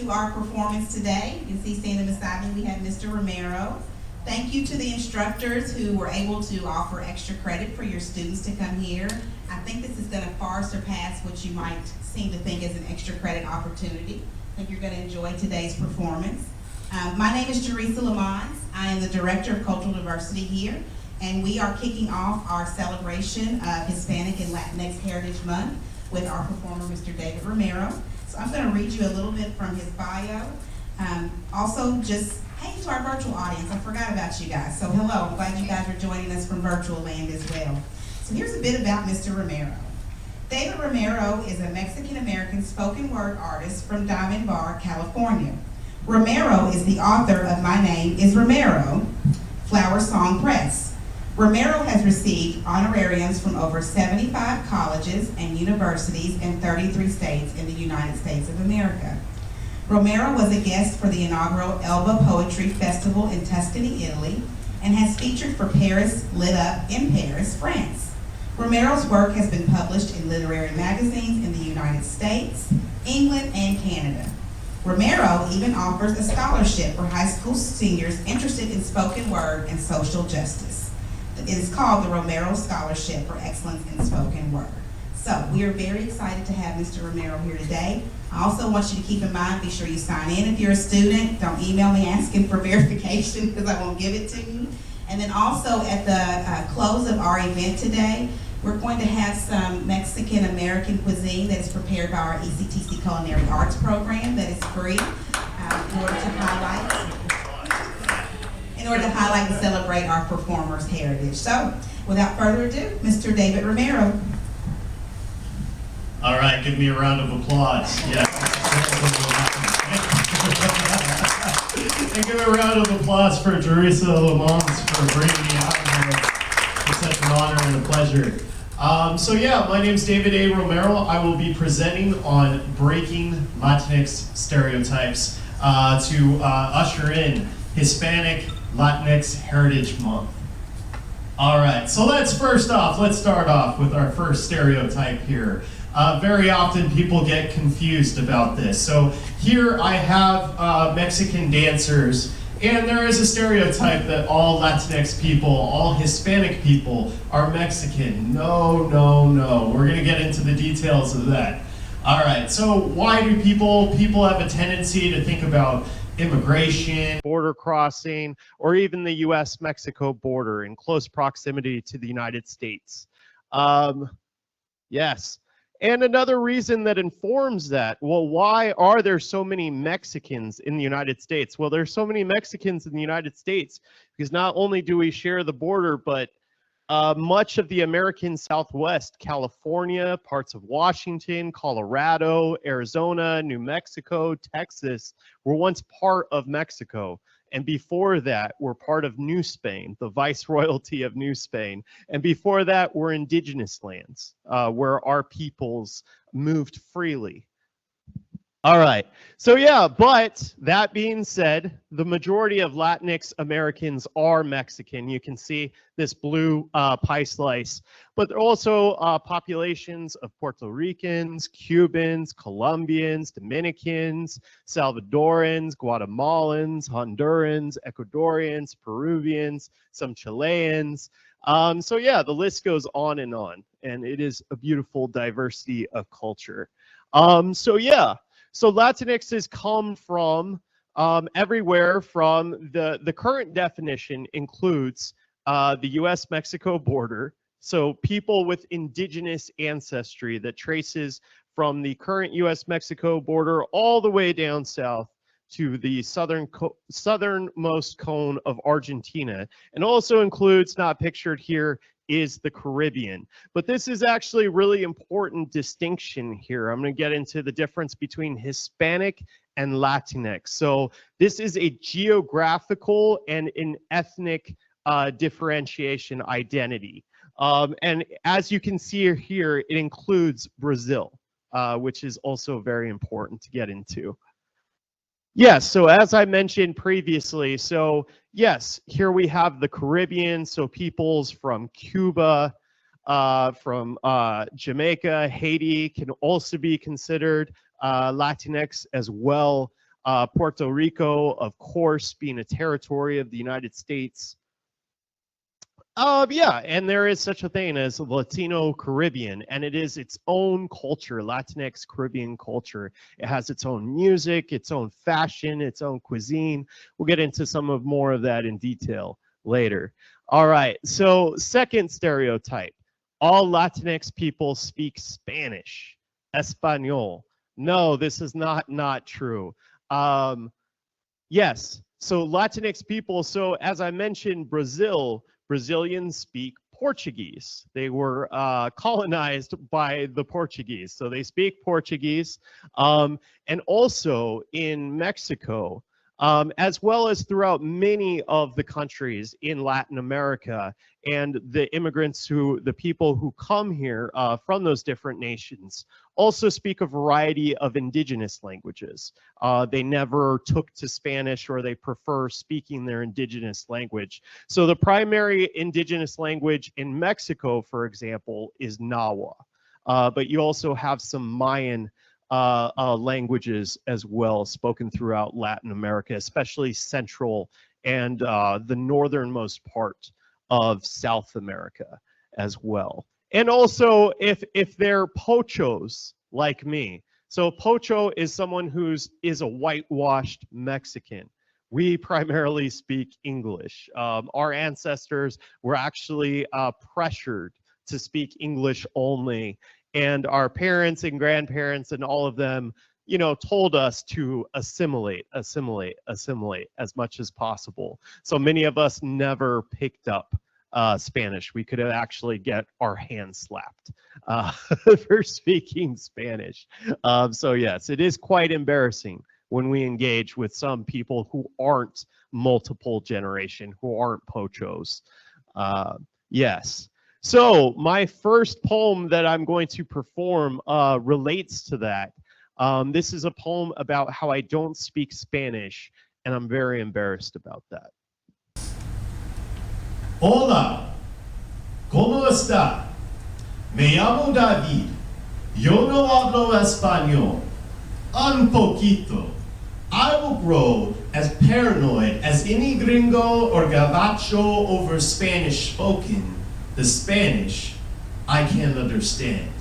to our performance today. You can see standing beside me, we have Mr. Romero. Thank you to the instructors who were able to offer extra credit for your students to come here. I think this is going to far surpass what you might seem to think is an extra credit opportunity. I think you're going to enjoy today's performance. My name is Teresa Lamont. I am the Director of Cultural Diversity here, and we are kicking off our celebration of Hispanic and Latinx Heritage Month with our performer, Mr. David Romero. So I'm going to read you a little bit from his bio. Also, just hey to our virtual audience. I forgot about you guys. So hello, I'm glad you guys are joining us from virtual land as well. So here's a bit about Mr. Romero. David Romero is a Mexican-American spoken word artist from Diamond Bar, California. Romero is the author of My Name is Romero, Flower Song Press. Romero has received honorariums from over 75 colleges and universities in 33 states in the United States of America. Romero was a guest for the inaugural Elba Poetry Festival in Tuscany, Italy, and has featured for Paris Lit Up in Paris, France. Romero's work has been published in literary magazines in the United States, England, and Canada. Romero even offers a scholarship for high school seniors interested in spoken word and social justice. It is called the Romero Scholarship for Excellence in Spoken Word. So we are very excited to have Mr. Romero here today. I also want you to keep in mind, be sure you sign in if you're a student. Don't email me asking for verification because I won't give it to you. And then also at the close of our event today, we're going to have some Mexican-American cuisine that is prepared by our ECTC Culinary Arts program that is free in order to highlight and celebrate our performers' heritage. So, without further ado, Mr. David Romero. All right, give me a round of applause. Yes. And give a round of applause for Teresa Lamont for bringing me out here. It's such an honor and a pleasure. So yeah, my name's David A. Romero. I will be presenting on breaking Latinx stereotypes to usher in Hispanic Latinx Heritage Month. All right, so let's start off with our first stereotype here. Very often people get confused about this. So here I have Mexican dancers, and there is a stereotype that all Latinx people, all Hispanic people are Mexican. No, no, no. We're gonna get into the details of that. All right, so why do people have a tendency to think about immigration, border crossing, or even the US-Mexico border in close proximity to the United States? Yes. And another reason that informs that, well, why are there so many Mexicans in the United States? Well, there's so many Mexicans in the United States because not only do we share the border, but much of the American Southwest, California, parts of Washington, Colorado, Arizona, New Mexico, Texas, were once part of Mexico. And before that, we're part of New Spain, the Viceroyalty of New Spain. And before that, we're indigenous lands, where our peoples moved freely. All right, so yeah, but that being said, the majority of Latinx Americans are Mexican. You can see this blue pie slice, but there are also populations of Puerto Ricans, Cubans, Colombians, Dominicans, Salvadorans, Guatemalans, Hondurans, Ecuadorians, Peruvians, some Chileans. So yeah, the list goes on, and it is a beautiful diversity of culture. So yeah. So Latinxes come from everywhere from the current definition includes the US-Mexico border. So people with indigenous ancestry that traces from the current US-Mexico border all the way down south to the southernmost cone of Argentina, and also includes, not pictured here, is the Caribbean. But this is actually a really important distinction here. I'm going to get into the difference between Hispanic and Latinx. So this is a geographical and an ethnic differentiation identity. And as you can see here, it includes Brazil, which is also very important to get into. Yes, so as I mentioned previously, so yes, here we have the Caribbean, so peoples from Cuba, from Jamaica, Haiti can also be considered Latinx as well. Puerto Rico, of course, being a territory of the United States. Yeah, and there is such a thing as Latino Caribbean, and it is its own culture, Latinx Caribbean culture. It has its own music, its own fashion, its own cuisine. We'll get into more of that in detail later. All right, so second stereotype, all Latinx people speak Spanish, Español. No, this is not true. Yes, so Latinx people, so as I mentioned, Brazilians speak Portuguese. They were colonized by the Portuguese, so they speak Portuguese. And also in Mexico, as well as throughout many of the countries in Latin America, and the the people who come here from those different nations also speak a variety of indigenous languages. They never took to Spanish, or they prefer speaking their indigenous language. So the primary indigenous language in Mexico, for example, is Nahuatl. But you also have some Mayan languages as well spoken throughout Latin America, especially central and the northernmost part of South America as well. And also if they're pochos like me. So pocho is someone is a whitewashed Mexican. We primarily speak English. Our ancestors were actually pressured to speak English only, and our parents and grandparents and all of them, you know, told us to assimilate as much as possible. So many of us never picked up Spanish. We could actually get our hands slapped for speaking Spanish. So yes, it is quite embarrassing when we engage with some people who aren't multiple generation, who aren't pochos. Yes. So my first poem that I'm going to perform relates to that. This is a poem about how I don't speak Spanish, and I'm very embarrassed about that. Hola, ¿cómo está? Me llamo David. Yo no hablo español. Un poquito. I will grow as paranoid as any gringo or gabacho over Spanish spoken. The Spanish I can understand.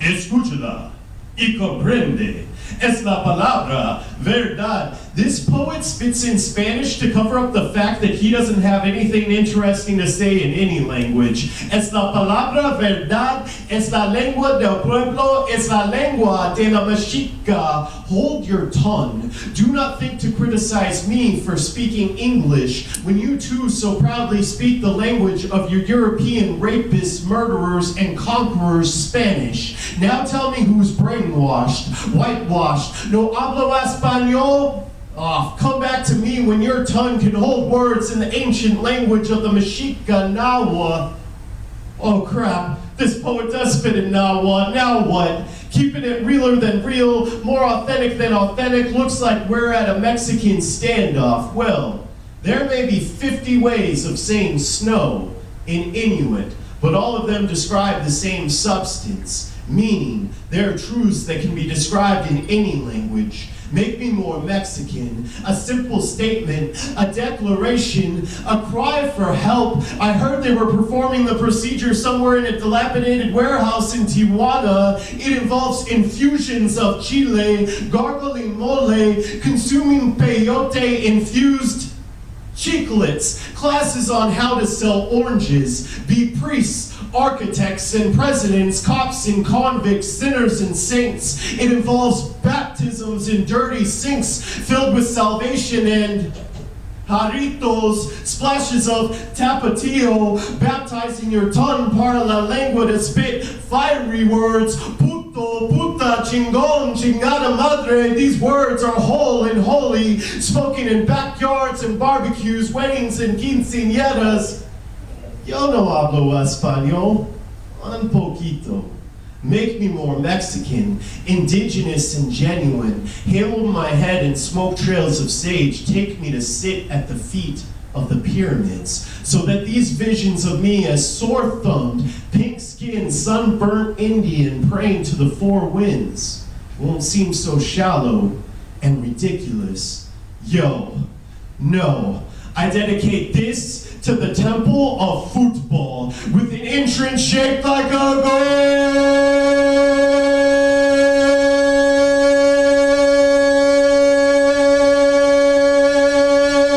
Escúchala y comprende. Es la palabra verdad. This poet spits in Spanish to cover up the fact that he doesn't have anything interesting to say in any language. Es la palabra verdad. Es la lengua del pueblo. Es la lengua de la Mexica. Hold your tongue. Do not think to criticize me for speaking English when you too so proudly speak the language of your European rapists, murderers, and conquerors, Spanish. Now tell me who's brainwashed, whitewashed. No hablo español? Oh, come back to me when your tongue can hold words in the ancient language of the Mexica Nahuatl. Oh crap, this poet does spit in Nahuatl. Now what? Keeping it realer than real, more authentic than authentic, looks like we're at a Mexican standoff. Well, there may be 50 ways of saying snow in Inuit, but all of them describe the same substance, meaning there are truths that can be described in any language. Make me more Mexican, a simple statement, a declaration, a cry for help. I heard they were performing the procedure somewhere in a dilapidated warehouse in Tijuana. It involves infusions of chile, gargling mole, consuming peyote infused chiclets, classes on how to sell oranges, be priests, architects and presidents, cops and convicts, sinners and saints. It involves baptisms in dirty sinks filled with salvation and jarritos, splashes of tapatio, baptizing your tongue para la lengua to spit fiery words, puto, puta, chingon, chingada madre. These words are whole and holy, spoken in backyards and barbecues, weddings and quinceañeras. Yo no hablo español, un poquito. Make me more Mexican, indigenous and genuine. Hail my head and smoke trails of sage. Take me to sit at the feet of the pyramids, so that these visions of me as sore-thumbed, pink-skinned, sunburnt Indian praying to the four winds won't seem so shallow and ridiculous. Yo, no, I dedicate this to the temple of football with an entrance shaped like a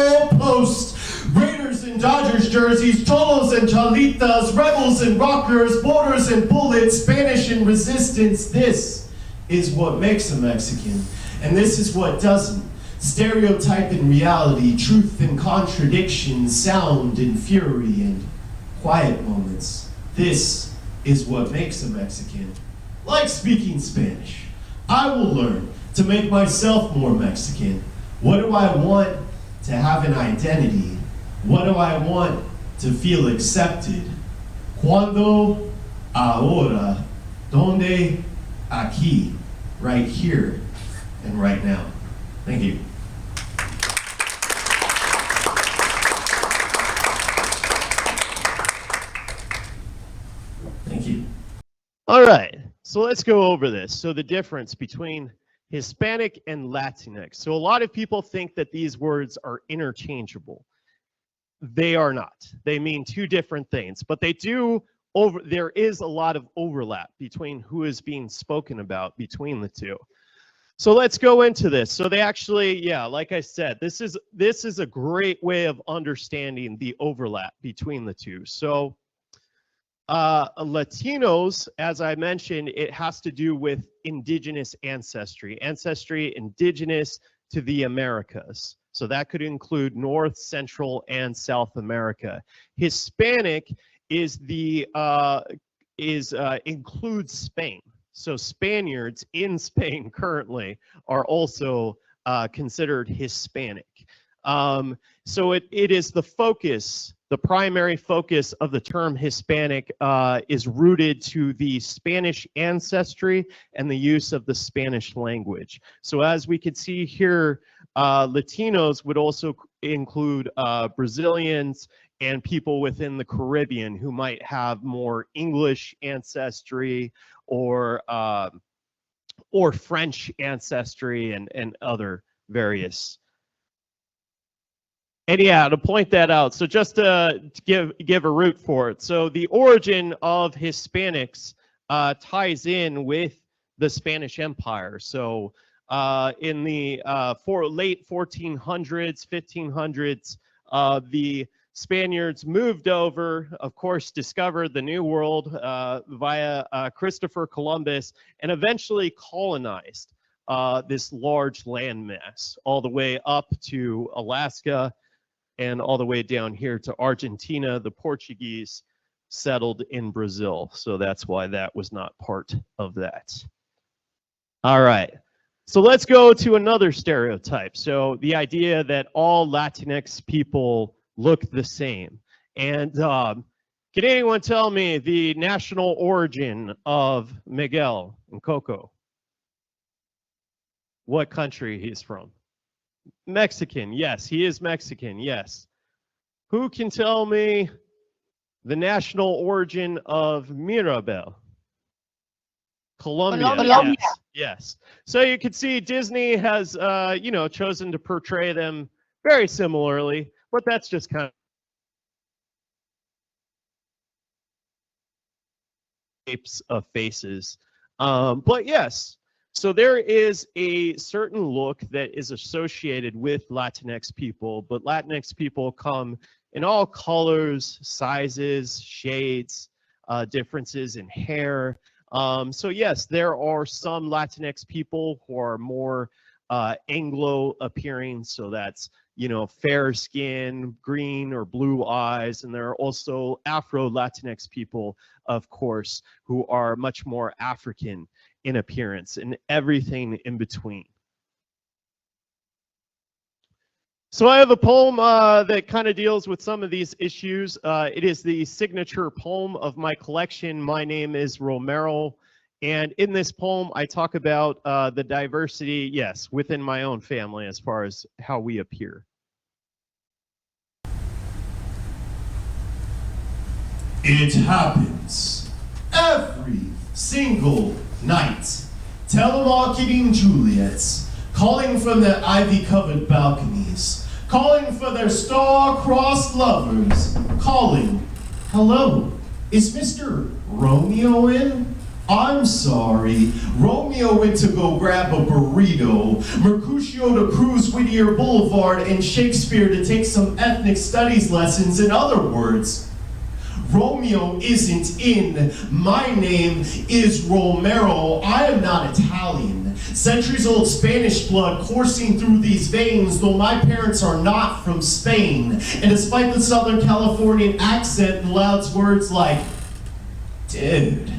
goal post. Raiders and Dodgers jerseys, cholos and chalitas, rebels and rockers, borders and bullets, Spanish and resistance. This is what makes a Mexican, and this is what doesn't. Stereotype and reality, truth and contradiction, sound and fury, and quiet moments. This is what makes a Mexican. Like speaking Spanish, I will learn to make myself more Mexican. What do I want to have an identity? What do I want to feel accepted? Cuando, ahora, donde, aquí, right here and right now. Thank you. Thank you. All right, so let's go over this. So the difference between Hispanic and Latinx. So a lot of people think that these words are interchangeable. They are not. They mean two different things, but they do there is a lot of overlap between who is being spoken about between the two. So let's go into this. So they actually, yeah, like I said, this is a great way of understanding the overlap between the two. So Latinos, as I mentioned, it has to do with indigenous ancestry indigenous to the Americas. So that could include North, Central, and South America. Hispanic is includes Spain. So Spaniards in Spain currently are also considered Hispanic. So it is the focus, the primary focus of the term Hispanic is rooted to the Spanish ancestry and the use of the Spanish language. So as we could see here, Latinos would also include Brazilians and people within the Caribbean who might have more English ancestry or French ancestry and other various. And yeah, to point that out, so just to give a root for it. So the origin of Hispanics ties in with the Spanish Empire. So in the late 1400s, 1500s, the Spaniards moved over, of course, discovered the New World via Christopher Columbus, and eventually colonized this large landmass all the way up to Alaska and all the way down here to Argentina. The Portuguese settled in Brazil, so that's why that was not part of that. All right. So let's go to another stereotype. So the idea that all Latinx people look the same. And can anyone tell me the national origin of Miguel and Coco? What country he's from? Mexican. Yes, he is Mexican. Yes. Who can tell me the national origin of Mirabel? Colombia. Colombia. Yes. Yes. So you can see Disney has, chosen to portray them very similarly, but that's just kind of shapes of faces. But yes, so there is a certain look that is associated with Latinx people, but Latinx people come in all colors, sizes, shades, differences in hair. So yes, there are some Latinx people who are more Anglo appearing, so that's, fair skin, green or blue eyes, and there are also Afro-Latinx people, of course, who are much more African in appearance and everything in between. So I have a poem that kind of deals with some of these issues. It is the signature poem of my collection. My name is Romero. And in this poem, I talk about the diversity, yes, within my own family as far as how we appear. It happens every single night. Telemarketing Juliets calling from their ivy-covered balconies, calling for their star-crossed lovers, calling, hello, is Mr. Romeo in? I'm sorry, Romeo went to go grab a burrito, Mercutio to cruise Whittier Boulevard, and Shakespeare to take some ethnic studies lessons. In other words, Romeo isn't in. My name is Romero. I am not Italian. Centuries-old Spanish blood coursing through these veins, though my parents are not from Spain. And despite the Southern Californian accent and loud words like, dude,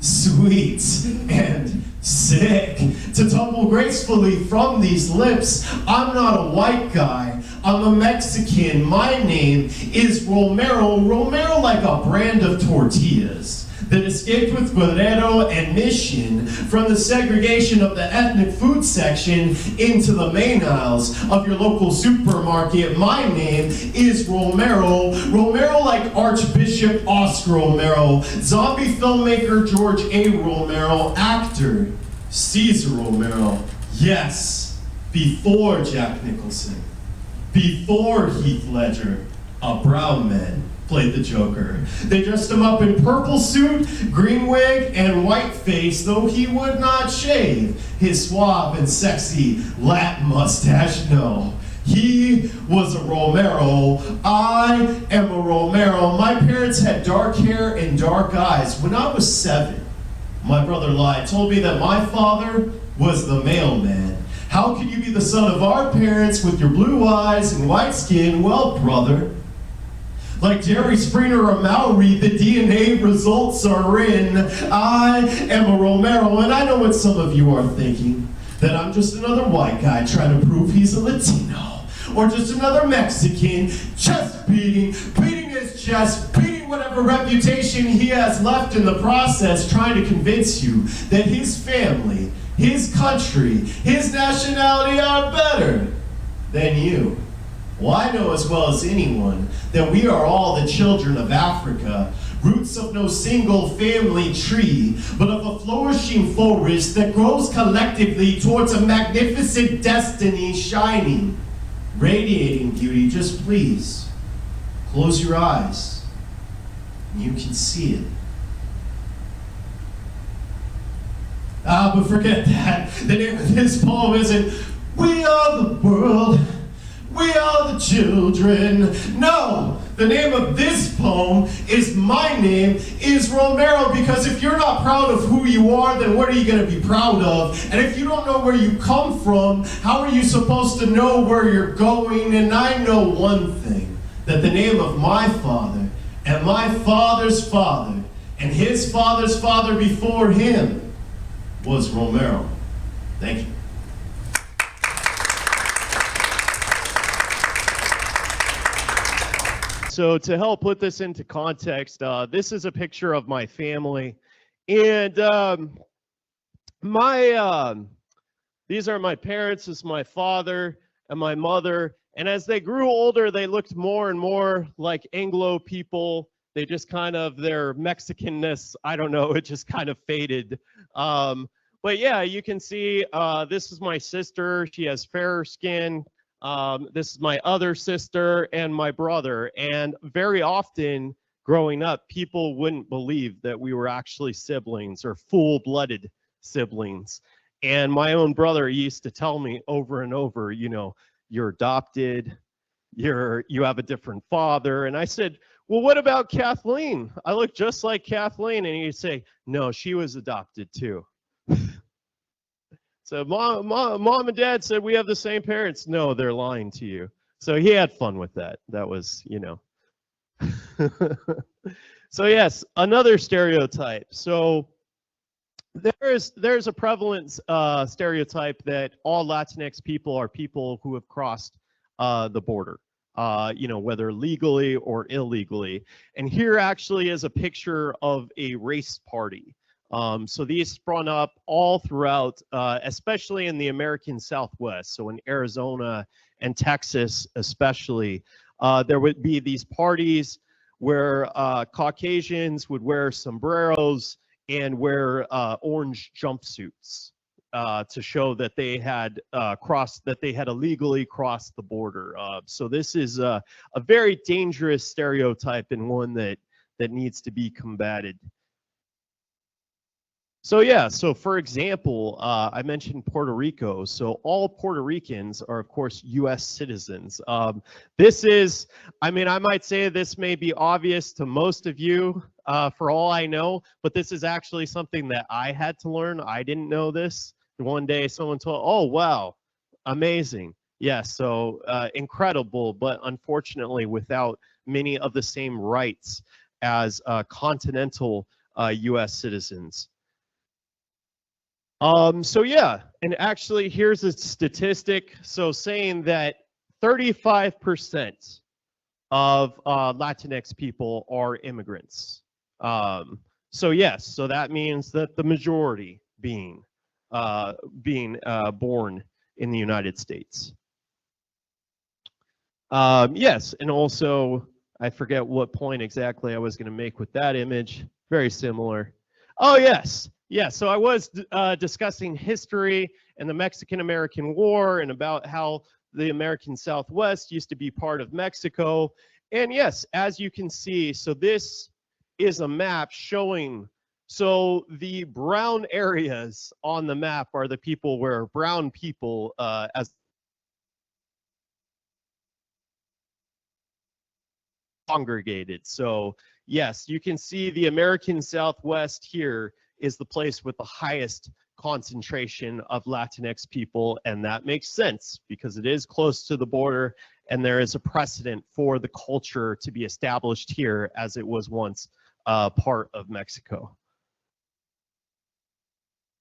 sweet, and sick, to tumble gracefully from these lips, I'm not a white guy. I'm a Mexican. My name is Romero. Romero like a brand of tortillas that escaped with Burrito and Mission from the segregation of the ethnic food section into the main aisles of your local supermarket. My name is Romero. Romero like Archbishop Oscar Romero, zombie filmmaker George A. Romero, actor Cesar Romero. Yes, before Jack Nicholson, before Heath Ledger, a brown man played the Joker. They dressed him up in purple suit, green wig, and white face, though he would not shave his suave and sexy Latin mustache. No, he was a Romero. I am a Romero. My parents had dark hair and dark eyes. When I was 7, my brother lied, told me that my father was the mailman. How could you be the son of our parents with your blue eyes and white skin? Well, brother, like Jerry Springer or Maori, the DNA results are in. I am a Romero, and I know what some of you are thinking, that I'm just another white guy trying to prove he's a Latino, or just another Mexican, chest beating his chest, beating whatever reputation he has left in the process, trying to convince you that his family, his country, his nationality are better than you. Well, I know as well as anyone that we are all the children of Africa, roots of no single family tree, but of a flourishing forest that grows collectively towards a magnificent destiny, shining, radiating beauty. Just please, close your eyes. You can see it. But forget that. The name of this poem isn't "We Are the World, We Are the Children." No, the name of this poem is "My Name is Romero," because if you're not proud of who you are, then what are you going to be proud of? And if you don't know where you come from, how are you supposed to know where you're going? And I know one thing, that the name of my father and my father's father and his father's father before him was Romero. Thank you. So to help put this into context, this is a picture of my family, and these are my parents. This is my father and my mother, and as they grew older, they looked more and more like Anglo people. They just kind of, their Mexicanness, I don't know, it just kind of faded. But yeah, you can see this is my sister. She has fairer skin. This is my other sister and my brother. And very often growing up, people wouldn't believe that we were actually siblings or full-blooded siblings. And my own brother used to tell me over and over, you know, you're adopted, you have a different father. And I said, well, what about Kathleen? I look just like Kathleen. And he'd say, no, she was adopted too. So mom and dad said we have the same parents. No, they're lying to you. So he had fun with that. That was, you know. So yes, another stereotype. So there's a prevalent stereotype that all Latinx people are people who have crossed the border, you know, whether legally or illegally. And here actually is a picture of a race party. So these sprung up all throughout, especially in the American Southwest. So in Arizona and Texas especially, there would be these parties where Caucasians would wear sombreros and wear orange jumpsuits. to show that they had illegally crossed the border. So this is a very dangerous stereotype and one that needs to be combated. So yeah, so for example, I mentioned Puerto Rico. So all Puerto Ricans are, of course, U.S. citizens. This is, I mean, I might say this may be obvious to most of you, for all I know, but this is actually something that I had to learn. I didn't know this. One day someone told, oh, wow, amazing. Yeah, so incredible, but unfortunately without many of the same rights as continental U.S. citizens. So yeah, and actually here's a statistic. So saying that 35% of Latinx people are immigrants. So yes, so that means that the majority being born in the United States. Yes, and also I forget what point exactly I was going to make with that image. Very similar. Oh yes. Yeah, so I was discussing history and the Mexican-American War and about how the American Southwest used to be part of Mexico. And yes, as you can see, so this is a map showing, so the brown areas on the map are the people where brown people as congregated. So yes, you can see the American Southwest here is the place with the highest concentration of Latinx people, and that makes sense because it is close to the border and there is a precedent for the culture to be established here as it was once part of Mexico.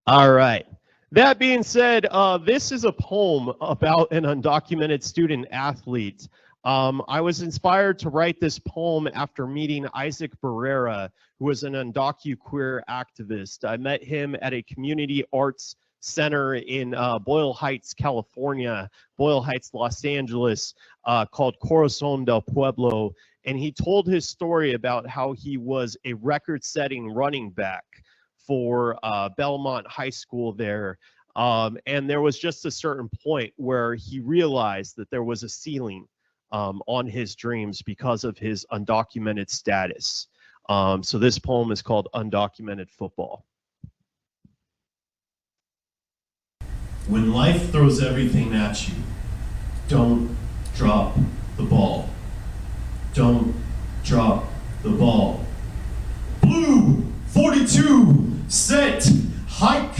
All right. That being said, this is a poem about an undocumented student athlete. I was inspired to write this poem after meeting Isaac Barrera, who was an undocuqueer activist. I met him at a community arts center in Boyle Heights, California, Boyle Heights, Los Angeles, called Corazon del Pueblo. And he told his story about how he was a record-setting running back for Belmont High School there. And there was just a certain point where he realized that there was a ceiling on his dreams because of his undocumented status. So this poem is called Undocumented Football. When life throws everything at you, don't drop the ball. Don't drop the ball. Blue 42, set, hike.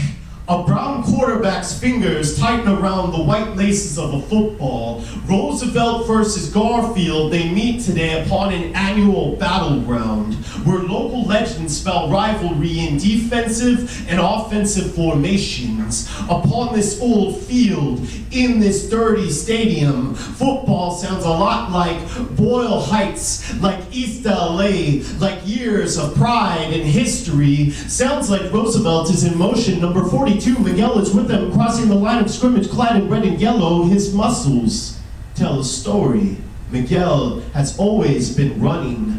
A brown quarterback's fingers tighten around the white laces of a football. Roosevelt versus Garfield, they meet today upon an annual battleground where local legends spell rivalry in defensive and offensive formations. Upon this old field, in this dirty stadium, football sounds a lot like Boyle Heights, like East LA, like years of pride and history. Sounds like Roosevelt is in motion. Number 42, Miguel is with them, crossing the line of scrimmage, clad in red and yellow. His muscles tell a story. Miguel has always been running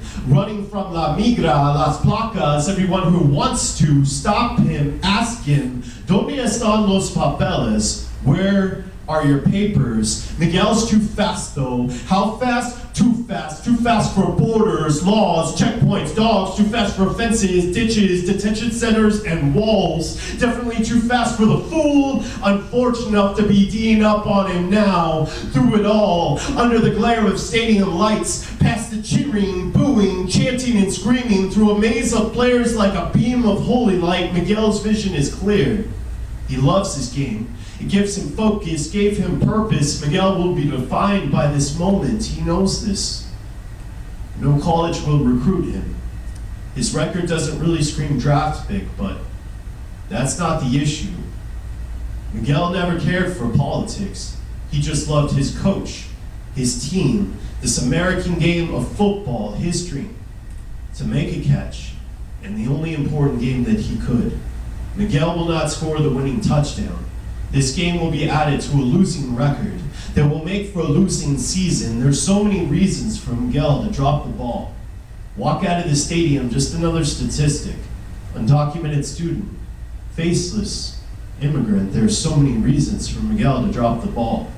from La Migra, Las Placas. Everyone who wants to stop him, ask him, ¿Dónde están los papeles? Where are your papers? Miguel's too fast though. How fast? Too fast. Too fast for borders, laws, checkpoints, dogs. Too fast for fences, ditches, detention centers, and walls. Definitely too fast for the fool. Unfortunate enough to be D'ing up on him now. Through it all, under the glare of stadium lights, past the cheering, booing, chanting, and screaming, through a maze of players like a beam of holy light, Miguel's vision is clear. He loves his game. It gives him focus, gave him purpose. Miguel will be defined by this moment. He knows this. No college will recruit him. His record doesn't really scream draft pick, but that's not the issue. Miguel never cared for politics. He just loved his coach, his team, this American game of football, his dream, to make a catch, and the only important game that he could. Miguel will not score the winning touchdown. This game will be added to a losing record that will make for a losing season. There's so many reasons for Miguel to drop the ball. Walk out of the stadium, just another statistic. Undocumented student, faceless, immigrant, there are so many reasons for Miguel to drop the ball.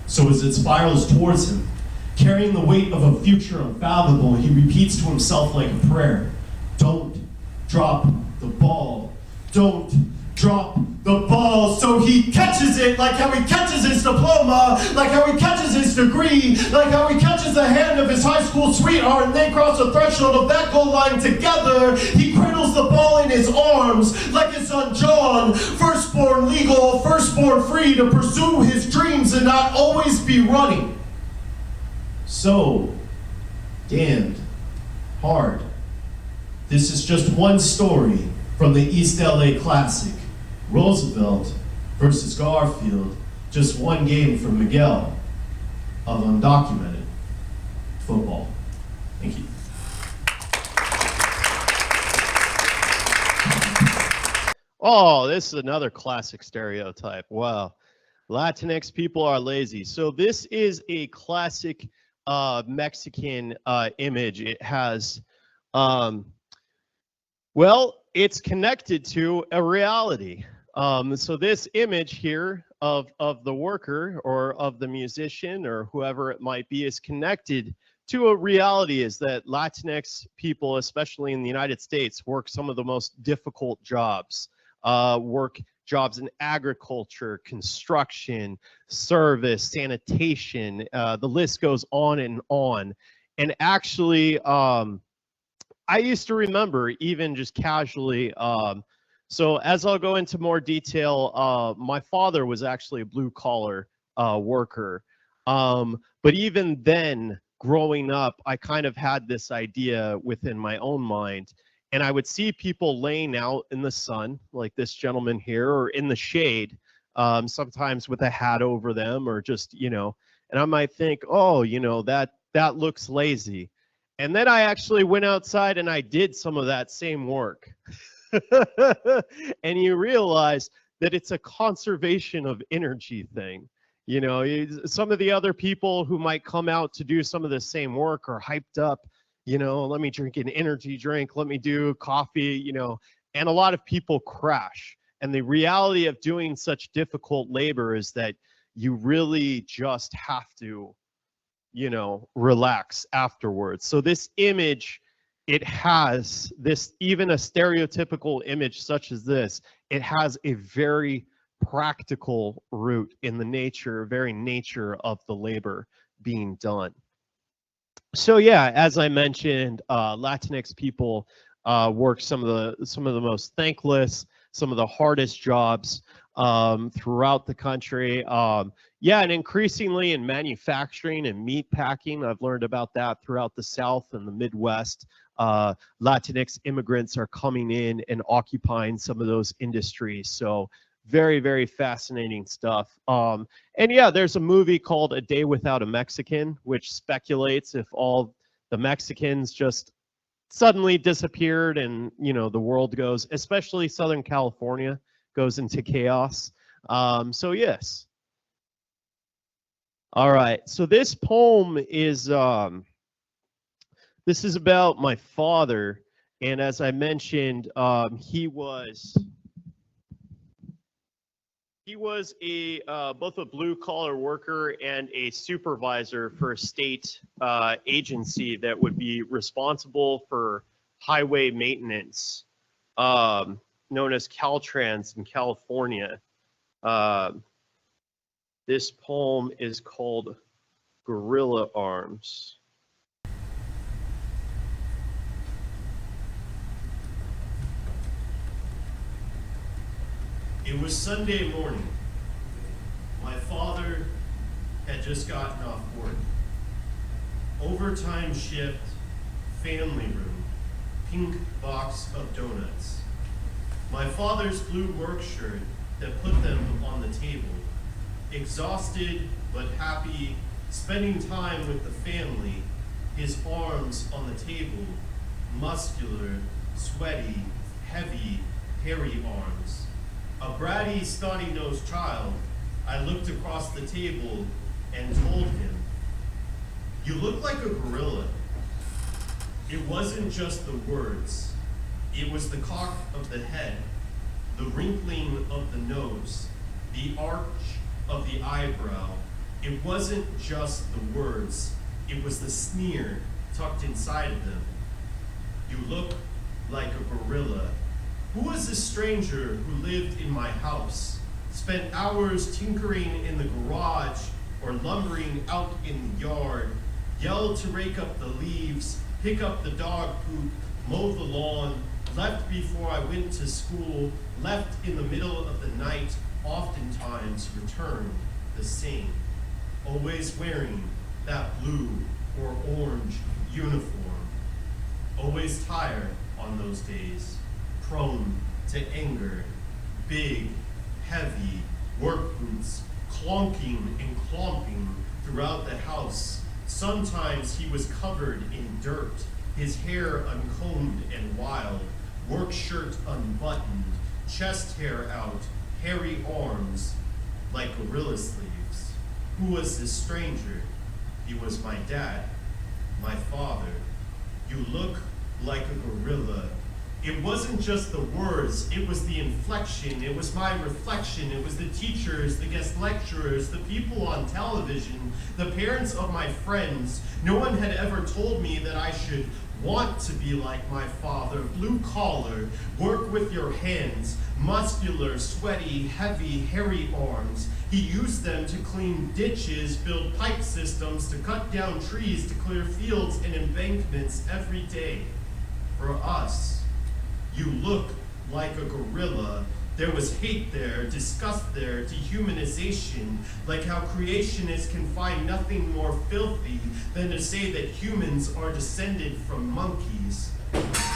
So as it spirals towards him, carrying the weight of a future unfathomable, he repeats to himself like a prayer, "Don't drop the ball. Don't drop the ball." So he catches it like how he catches his diploma, like how he catches his degree, like how he catches the hand of his high school sweetheart, and they cross the threshold of that goal line together. He cradles the ball in his arms like his son John, firstborn legal, firstborn free to pursue his dreams and not always be running. So damned hard. This is just one story from the East LA Classic. Roosevelt versus Garfield, just one game for Miguel of undocumented football. Thank you. Oh, this is another classic stereotype. Wow. Latinx people are lazy. So this is a classic Mexican image. It has, well, it's connected to a reality. So this image here of the worker or of the musician or whoever it might be is connected to a reality, is that Latinx people, especially in the United States, work some of the most difficult jobs. Work jobs in agriculture, construction, service, sanitation, the list goes on and on. And actually, I used to remember, even just casually, so as I'll go into more detail, my father was actually a blue-collar worker. But even then, growing up, I kind of had this idea within my own mind. And I would see people laying out in the sun, like this gentleman here, or in the shade, sometimes with a hat over them, or just, you know, and I might think, oh, you know, that looks lazy. And then I actually went outside and I did some of that same work. And you realize that it's a conservation of energy thing. You know, some of the other people who might come out to do some of the same work are hyped up. You know, let me drink an energy drink, let me do coffee, you know, and a lot of people crash. And the reality of doing such difficult labor is that you really just have to, you know, relax afterwards. So this image, it has this, even a stereotypical image such as this, it has a very practical root in the nature, very nature of the labor being done. So yeah, as I mentioned, Latinx people work some of the most thankless, some of the hardest jobs throughout the country. Yeah, and increasingly in manufacturing and meat packing, I've learned about that throughout the South and the Midwest. Latinx immigrants are coming in and occupying some of those industries. So very, very fascinating stuff. And yeah, there's a movie called A Day Without a Mexican, which speculates if all the Mexicans just suddenly disappeared and, you know, the world goes, especially Southern California, goes into chaos. So yes. All right, so this poem is, this is about my father. And as I mentioned, he was a both a blue-collar worker and a supervisor for a state agency that would be responsible for highway maintenance, known as Caltrans in California. This poem is called Gorilla Arms. It was Sunday morning. My father had just gotten off work. Overtime shift, family room, pink box of donuts. My father's blue work shirt that put them on the table. Exhausted but happy, spending time with the family, his arms on the table, muscular, sweaty, heavy, hairy arms. A bratty, snotty-nosed child, I looked across the table and told him, "You look like a gorilla." It wasn't just the words, it was the cock of the head, the wrinkling of the nose, the arch of the eyebrow. It wasn't just the words, it was the sneer tucked inside of them. You look like a gorilla. Who was this stranger who lived in my house, spent hours tinkering in the garage or lumbering out in the yard, yelled to rake up the leaves, pick up the dog poop, mow the lawn, left before I went to school, left in the middle of the night, oftentimes returned the same, always wearing that blue or orange uniform, always tired on those days, prone to anger, big, heavy work boots clonking and clomping throughout the house. Sometimes he was covered in dirt, his hair uncombed and wild, work shirt unbuttoned, chest hair out, hairy arms like gorilla sleeves. Who was this stranger? He was my dad, my father. You look like a gorilla. It wasn't just the words, it was the inflection, it was my reflection, it was the teachers, the guest lecturers, the people on television, the parents of my friends. No one had ever told me that I should want to be like my father, blue collar, work with your hands, muscular, sweaty, heavy, hairy arms. He used them to clean ditches, build pipe systems, to cut down trees, to clear fields and embankments every day. For us, you look like a gorilla. There was hate there, disgust there, dehumanization, like how creationists can find nothing more filthy than to say that humans are descended from monkeys,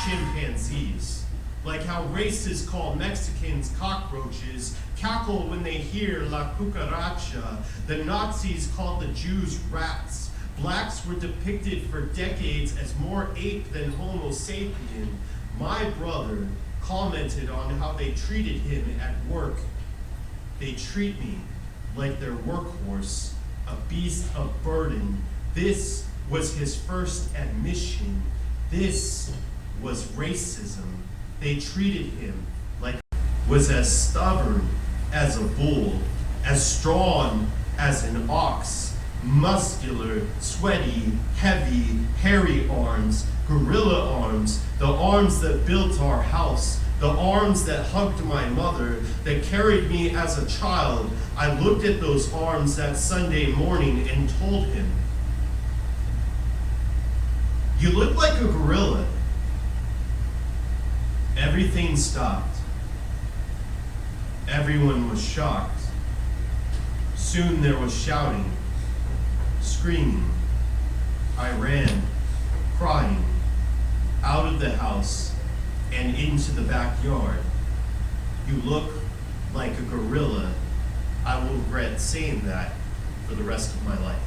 chimpanzees. Like how racists call Mexicans cockroaches, cackle when they hear La Cucaracha. The Nazis called the Jews rats. Blacks were depicted for decades as more ape than Homo sapien. My brother commented on how they treated him at work. They treat me like their workhorse, a beast of burden. This was his first admission. This was racism. They treated him like he was as stubborn as a bull, as strong as an ox, muscular, sweaty, heavy, hairy arms, gorilla arms, the arms that built our house, the arms that hugged my mother, that carried me as a child. I looked at those arms that Sunday morning and told him, "You look like a gorilla." Everything stopped. Everyone was shocked. Soon there was shouting, screaming. I ran, crying, out of the house and into the backyard. You look like a gorilla. I will regret saying that for the rest of my life.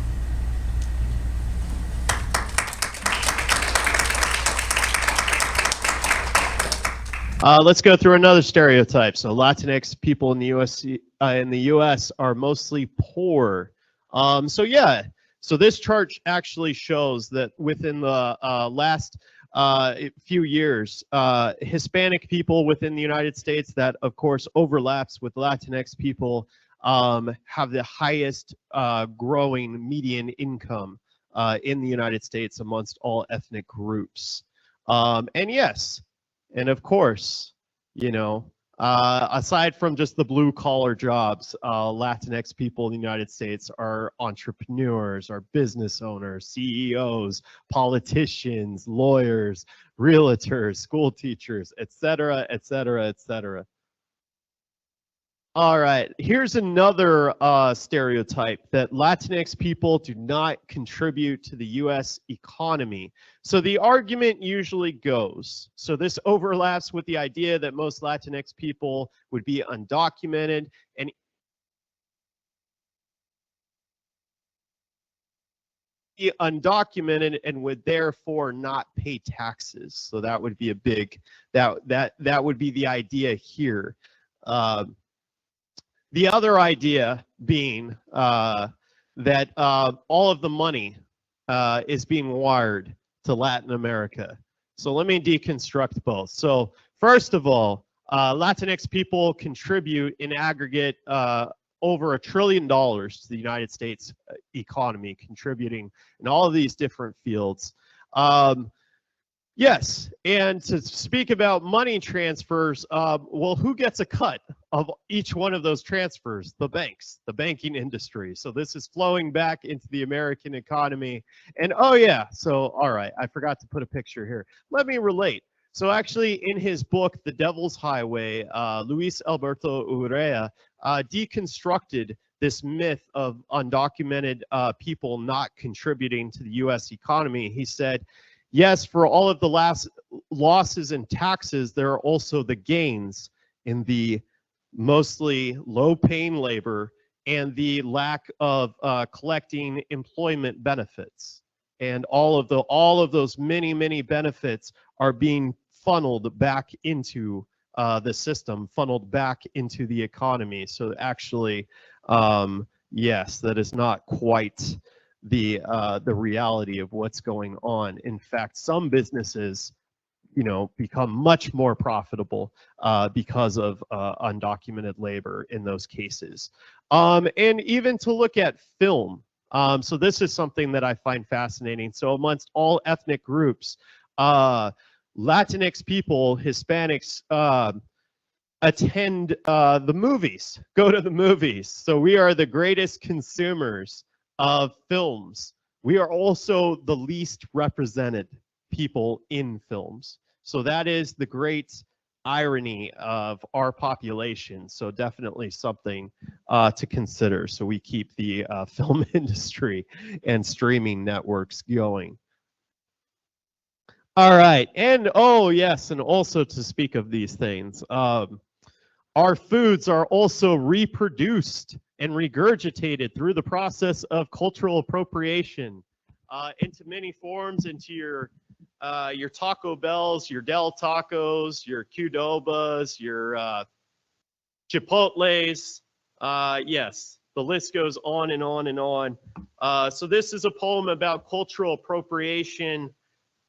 Let's go through another stereotype. So Latinx people in the U.S. are mostly poor. So this chart actually shows that within the last few years, Hispanic people within the United States, that of course overlaps with Latinx people, have the highest growing median income in the United States amongst all ethnic groups. And of course, you know, aside from just the blue collar jobs, Latinx people in the United States are entrepreneurs, are business owners, CEOs, politicians, lawyers, realtors, school teachers, etc., etc., etc. All right, here's another stereotype, that Latinx people do not contribute to the U.S. economy. So the argument usually goes, so this overlaps with the idea that most Latinx people would be undocumented and would therefore not pay taxes. So that would be a big, that would be the idea here. The other idea being that all of the money is being wired to Latin America. So let me deconstruct both. So first of all, Latinx people contribute in aggregate over $1 trillion to the United States economy, contributing in all of these different fields. Yes, and to speak about money transfers, well, who gets a cut of each one of those transfers? The banks, the banking industry. So this is flowing back into the American economy. And oh yeah, so all right, I forgot to put a picture here. Let me relate. So actually in his book, The Devil's Highway, Luis Alberto Urrea deconstructed this myth of undocumented people not contributing to the US economy. He said, yes, for all of the losses in taxes, there are also the gains in the mostly low-paying labor and the lack of collecting employment benefits. And all of those many benefits are being funneled back into the system, funneled back into the economy. So actually, yes, that is not quite the reality of what's going on. In fact, some businesses, become much more profitable because of undocumented labor in those cases. And even to look at film. So this is something that I find fascinating. So amongst all ethnic groups, Latinx people, Hispanics, attend the movies, go to the movies. So we are the greatest consumers of films. We are also the least represented people in films. So that is the great irony of our population. So definitely something to consider. So we keep the film industry and streaming networks going. All right, and oh yes, and also to speak of these things, our foods are also reproduced and regurgitated through the process of cultural appropriation into many forms, into your Taco Bells, your Del Tacos, your Qdobas, your Chipotles. Yes, the list goes on and on and on. So this is a poem about cultural appropriation.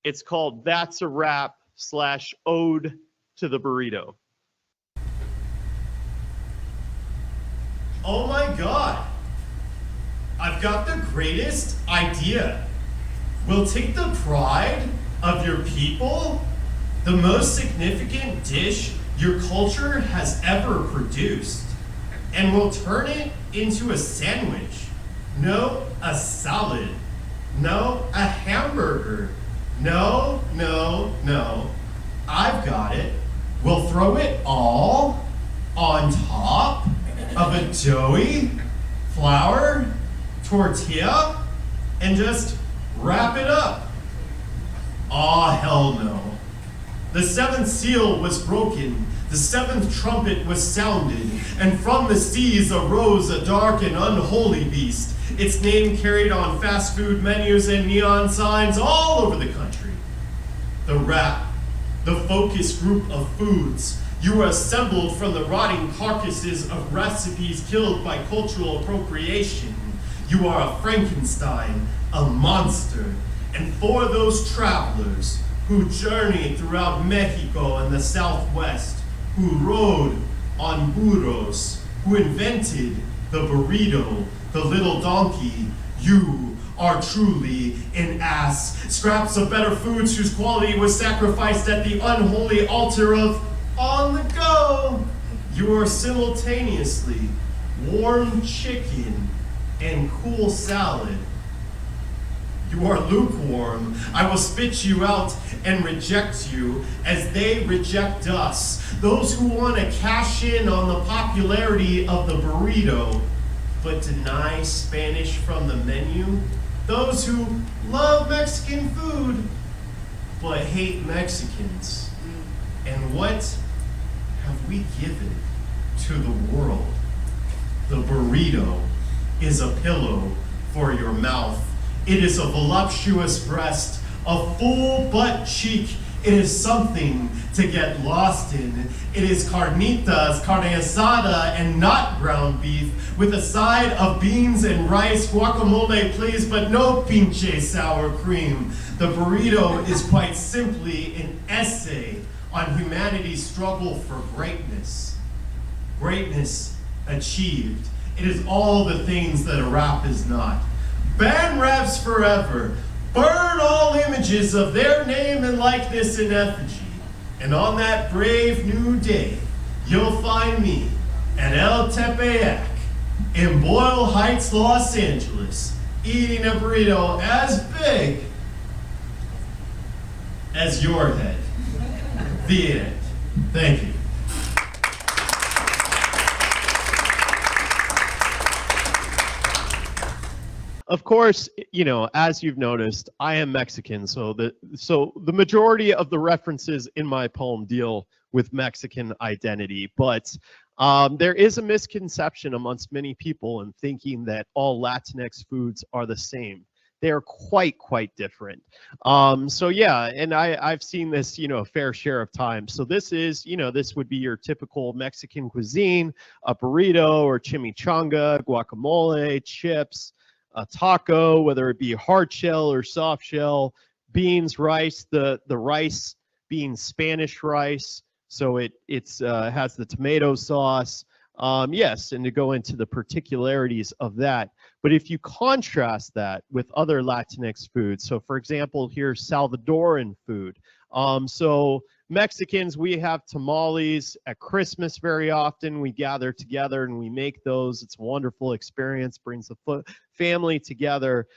It's called That's a Rap / Ode to the Burrito. Oh my God, I've got the greatest idea. We'll take the pride of your people, the most significant dish your culture has ever produced, and we'll turn it into a sandwich. No, a salad. No, a hamburger. No, no, no. I've got it. We'll throw it all on top of a doughy flour tortilla and just wrap it up. Aw, hell no. The seventh seal was broken, the seventh trumpet was sounded, and from the seas arose a dark and unholy beast. Its name carried on fast food menus and neon signs all over the country. The rap, the focus group of foods, you are assembled from the rotting carcasses of recipes killed by cultural appropriation. You are a Frankenstein, a monster. And for those travelers who journeyed throughout Mexico and the Southwest, who rode on burros, who invented the burrito, the little donkey, you are truly an ass. Scraps of better foods whose quality was sacrificed at the unholy altar of on the go. You are simultaneously warm chicken and cool salad. You are lukewarm. I will spit you out and reject you as they reject us. Those who want to cash in on the popularity of the burrito, but deny Spanish from the menu. Those who love Mexican food, but hate Mexicans. And what have we given to the world? The burrito is a pillow for your mouth. It is a voluptuous breast, a full butt cheek. It is something to get lost in. It is carnitas, carne asada, and not ground beef, with a side of beans and rice, guacamole please, but no pinche sour cream. The burrito is quite simply an essay on humanity's struggle for greatness. Greatness achieved. It is all the things that a rap is not. Ban raps forever. Burn all images of their name and likeness in effigy. And on that brave new day, you'll find me at El Tepeyac in Boyle Heights, Los Angeles, eating a burrito as big as your head. The end. Thank you. Of course, you know, as you've noticed, I am Mexican, so the majority of the references in my poem deal with Mexican identity, but there is a misconception amongst many people in thinking that all Latinx foods are the same. They are quite different. So yeah, and I've seen this, you know, a fair share of times. So this is, you know, this would be your typical Mexican cuisine, a burrito or chimichanga, guacamole, chips, a taco, whether it be hard shell or soft shell, beans, rice, the rice being Spanish rice, so it has the tomato sauce. Yes, and to go into the particularities of that. But if you contrast that with other Latinx foods, so for example, here's Salvadoran food. So Mexicans, we have tamales at Christmas very often. We gather together and we make those. It's a wonderful experience, brings the family together.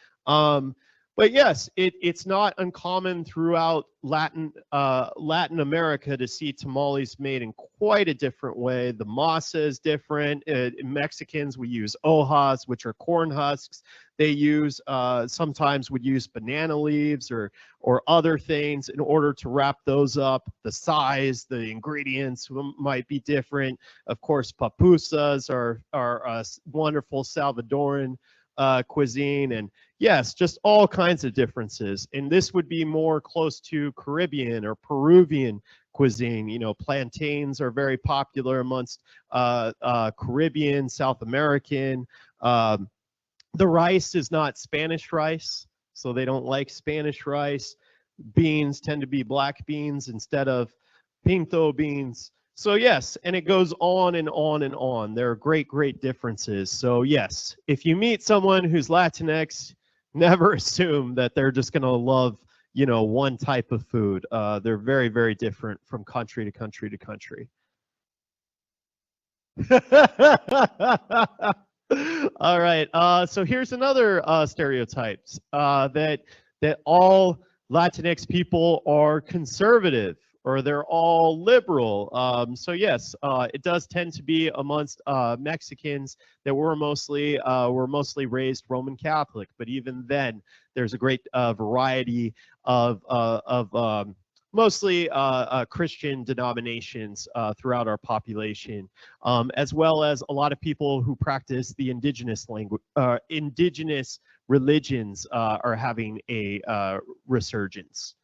But yes, it's not uncommon throughout Latin America to see tamales made in quite a different way. The masa is different. Mexicans, we use hojas, which are corn husks. They use sometimes would use banana leaves or other things in order to wrap those up. The size, the ingredients might be different. Of course, pupusas are a wonderful Salvadoran cuisine, and yes, just all kinds of differences. And this would be more close to Caribbean or Peruvian cuisine. You know, plantains are very popular amongst Caribbean, South American. The rice is not Spanish rice, so they don't like Spanish rice. Beans tend to be black beans instead of pinto beans. So yes, and it goes on and on and on. There are great differences. So yes, if you meet someone who's Latinx, never assume that they're just going to love, you know, one type of food. They're very different from country to country to country. All right. So here's another stereotypes that all Latinx people are conservative or they're all liberal. So yes, it does tend to be amongst Mexicans that were mostly raised Roman Catholic, but even then, there's a great variety of mostly Christian denominations throughout our population, as well as a lot of people who practice the indigenous language, indigenous religions are having a resurgence.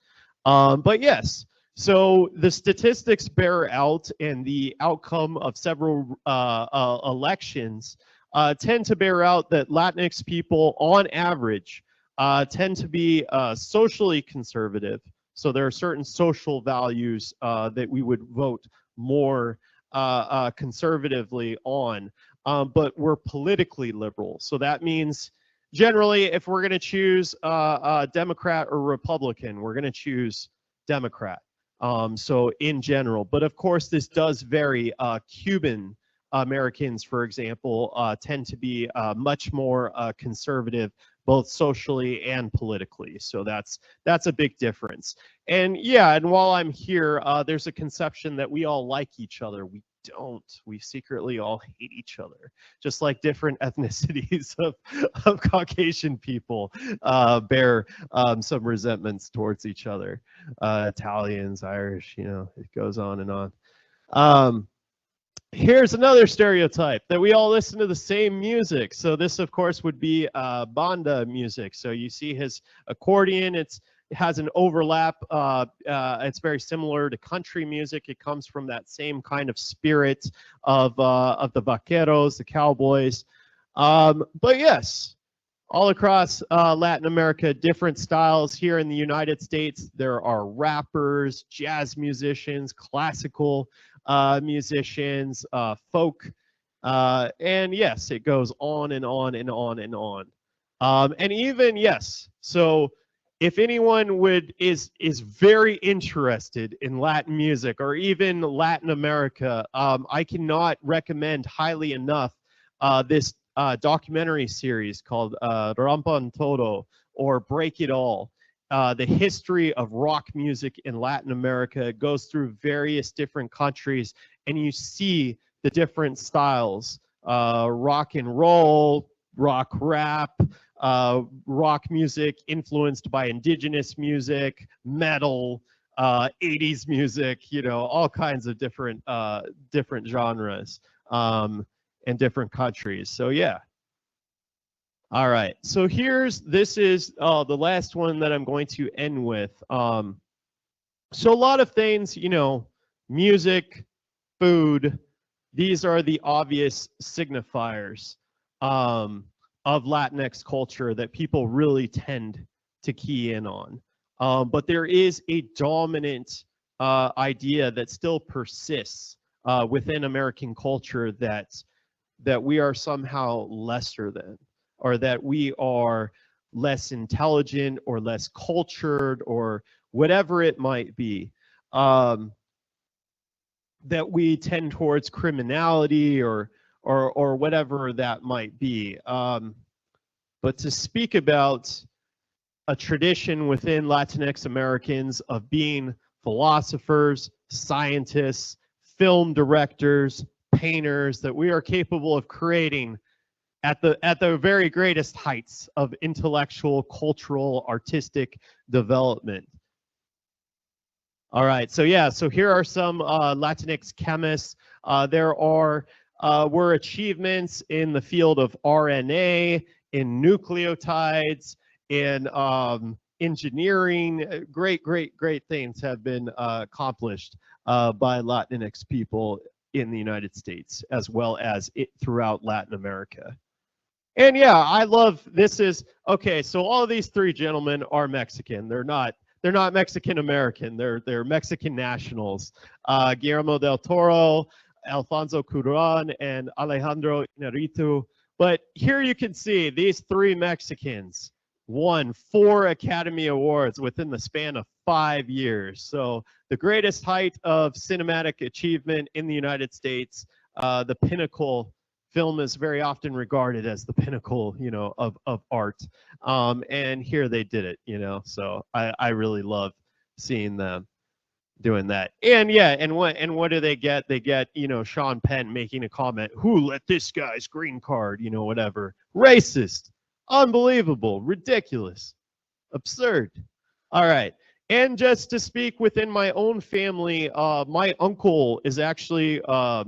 But yes. So the statistics bear out, and the outcome of several elections tend to bear out that Latinx people, on average, tend to be socially conservative. So there are certain social values that we would vote more conservatively on, but we're politically liberal. So that means generally, if we're going to choose a Democrat or Republican, we're going to choose Democrat. So in general, but of course this does vary. Cuban Americans, for example, tend to be much more conservative, both socially and politically. So that's a big difference. And yeah, and while I'm here, there's a conception that we all like each other. We don't. We secretly all hate each other, just like different ethnicities of Caucasian people bear some resentments towards each other. Italians, Irish, you know, it goes on and on. Here's another stereotype, that we all listen to the same music. So this, of course, would be banda music. So you see his accordion. It has an overlap. It's very similar to country music. It comes from that same kind of spirit of the vaqueros, the cowboys. But yes, all across Latin America, different styles. Here in the United States, there are rappers, jazz musicians, classical musicians, folk, and yes, it goes on and on and on and on. And even, yes, so if anyone is very interested in Latin music or even Latin America, I cannot recommend highly enough this documentary series called Rompan Todo, or Break It All. The history of rock music in Latin America. It goes through various different countries, and you see the different styles: rock and roll, rock rap, rock music influenced by indigenous music, metal, 80s music, you know, all kinds of different genres in different countries. So yeah. All right. So this is the last one that I'm going to end with. So a lot of things, you know, music, food, these are the obvious signifiers of Latinx culture that people really tend to key in on. But there is a dominant idea that still persists within American culture that we are somehow lesser than, or that we are less intelligent or less cultured or whatever it might be. That we tend towards criminality or whatever that might be. But to speak about a tradition within Latinx-Americans of being philosophers, scientists, film directors, painters, that we are capable of creating at the very greatest heights of intellectual, cultural, artistic development. All right, so yeah, so here are some Latinx chemists. There were achievements in the field of RNA, in nucleotides, in engineering. Great things have been accomplished by Latinx people in the United States, as well as throughout Latin America. And yeah, I love, this is, okay, so all of these three gentlemen are Mexican. They're not Mexican American. They're Mexican nationals. Guillermo del Toro, Alfonso Cuarón, and Alejandro Iñárritu. But here you can see these three Mexicans won 4 Academy Awards within the span of 5 years. So the greatest height of cinematic achievement in the United States, the pinnacle. Film is very often regarded as the pinnacle, you know, of art. And here they did it, you know. So I really love seeing them doing that. And yeah, and what do they get? They get, you know, Sean Penn making a comment, "Who let this guy's green card?" You know, whatever. Racist, unbelievable, ridiculous, absurd. All right. And just to speak within my own family, my uncle is actually a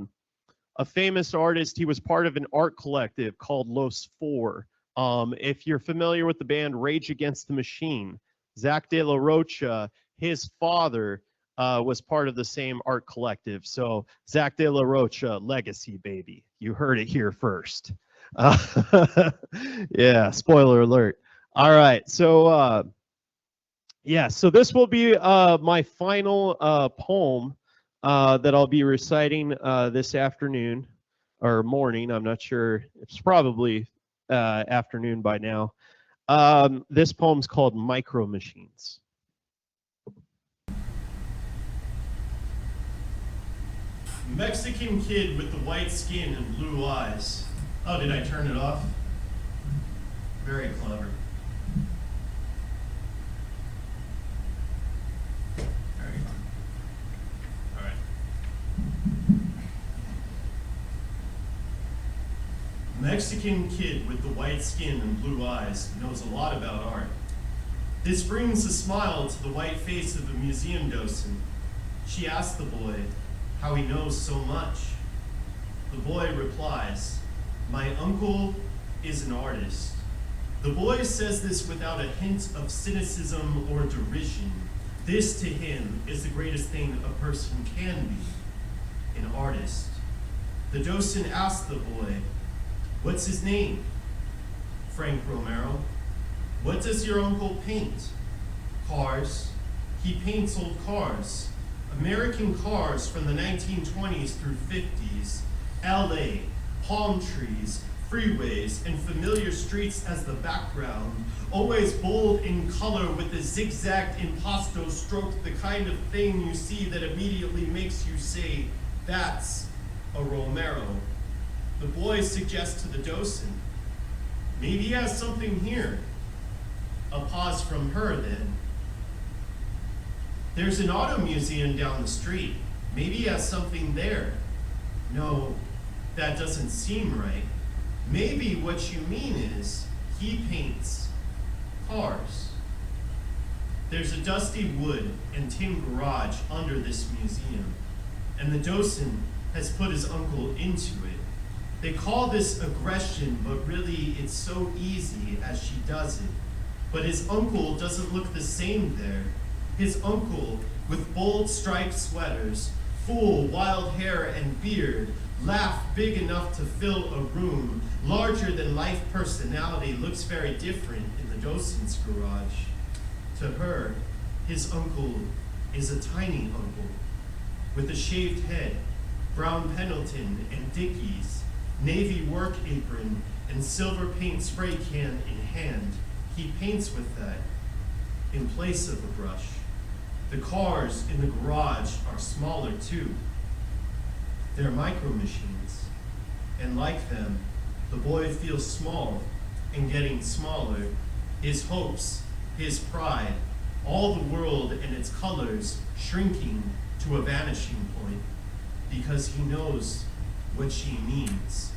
famous artist. He was part of an art collective called Los Four. If you're familiar with the band Rage Against the Machine, Zach De La Rocha, his father was part of the same art collective. So Zach De La Rocha, legacy, baby. You heard it here first. Yeah, spoiler alert. All right, so yeah, so this will be my final poem that I'll be reciting this afternoon or morning. I'm not sure. It's probably afternoon by now. This poem's called Micro Machines. Mexican kid with the white skin and blue eyes. Oh, did I turn it off? Very clever. There you go. All right. Mexican kid with the white skin and blue eyes knows a lot about art. This brings a smile to the white face of a museum docent. She asks the boy how he knows so much. The boy replies, "My uncle is an artist." The boy says this without a hint of cynicism or derision. This to him is the greatest thing a person can be, an artist. The docent asks the boy, "What's his name?" Frank Romero. What does your uncle paint? Cars. He paints old cars. American cars from the 1920s through 50s. LA, palm trees, freeways, and familiar streets as the background. Always bold in color with a zigzagged impasto stroke, the kind of thing you see that immediately makes you say, that's a Romero. The boy suggests to the docent, maybe he has something here. A pause from her then. There's an auto museum down the street. Maybe he has something there. No, that doesn't seem right. Maybe what you mean is he paints cars. There's a dusty wood and tin garage under this museum, and the docent has put his uncle into it. They call this aggression, but really it's so easy as she does it. But his uncle doesn't look the same there. His uncle, with bold striped sweaters, full wild hair and beard, laugh big enough to fill a room, larger than life personality, looks very different in the docent's garage. To her, his uncle is a tiny uncle, with a shaved head, brown Pendleton and Dickies, navy work apron, and silver paint spray can in hand. He paints with that in place of a brush. The cars in the garage are smaller too. They're micro machines, and like them, the boy feels small and getting smaller. His hopes, his pride, all the world and its colors shrinking to a vanishing point, because he knows what she means.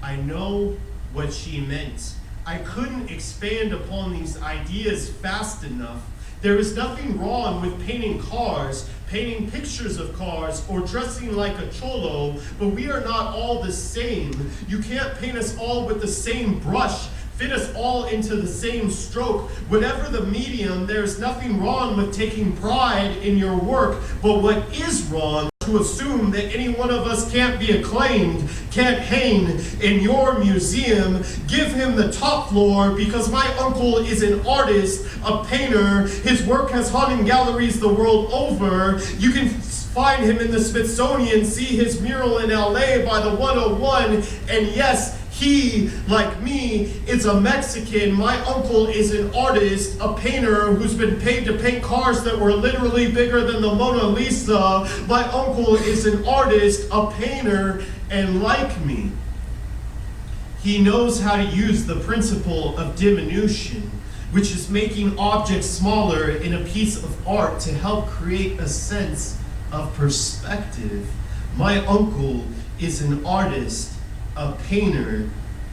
I know what she meant. I couldn't expand upon these ideas fast enough. There is nothing wrong with painting cars, painting pictures of cars, or dressing like a cholo, but we are not all the same. You can't paint us all with the same brush, fit us all into the same stroke. Whatever the medium, there's nothing wrong with taking pride in your work, but what is wrong to assume that any one of us can't be acclaimed, can't hang in your museum. Give him the top floor, because my uncle is an artist, a painter. His work has hung in galleries the world over. You can find him in the Smithsonian, see his mural in LA by the 101, and yes, he, like me, is a Mexican. My uncle is an artist, a painter who's been paid to paint cars that were literally bigger than the Mona Lisa. My uncle is an artist, a painter, and like me, he knows how to use the principle of diminution, which is making objects smaller in a piece of art to help create a sense of perspective. My uncle is an artist, a painter,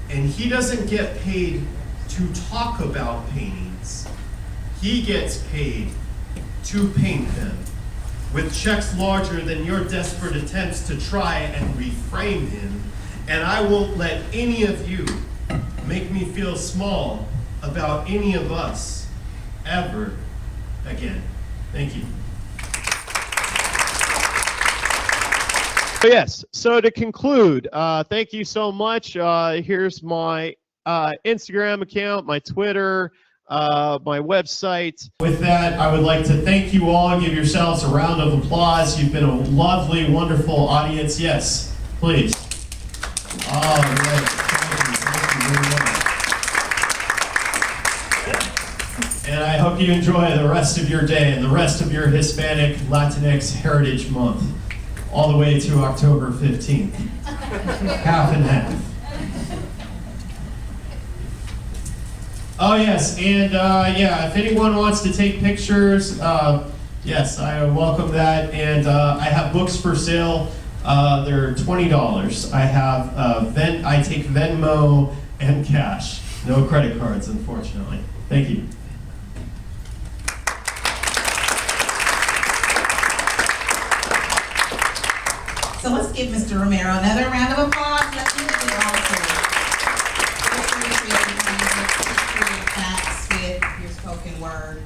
and he doesn't get paid to talk about paintings. He gets paid to paint them, with checks larger than your desperate attempts to try and reframe him. And I won't let any of you make me feel small about any of us ever again. Thank you. Yes, so to conclude, thank you so much. Here's my Instagram account, my Twitter, my website. With that, I would like to thank you all. Give yourselves a round of applause. You've been a lovely, wonderful audience. Yes, please. All right. Thank you very much. And I hope you enjoy the rest of your day and the rest of your Hispanic Latinx Heritage Month, all the way to October 15th. Half and half. Oh yes, and yeah, if anyone wants to take pictures, yes, I welcome that. And I have books for sale. They're $20. I have I take Venmo and cash. No credit cards, unfortunately. Thank you. So let's give Mr. Romero another round of applause. Let's give it also. Facts with your spoken word.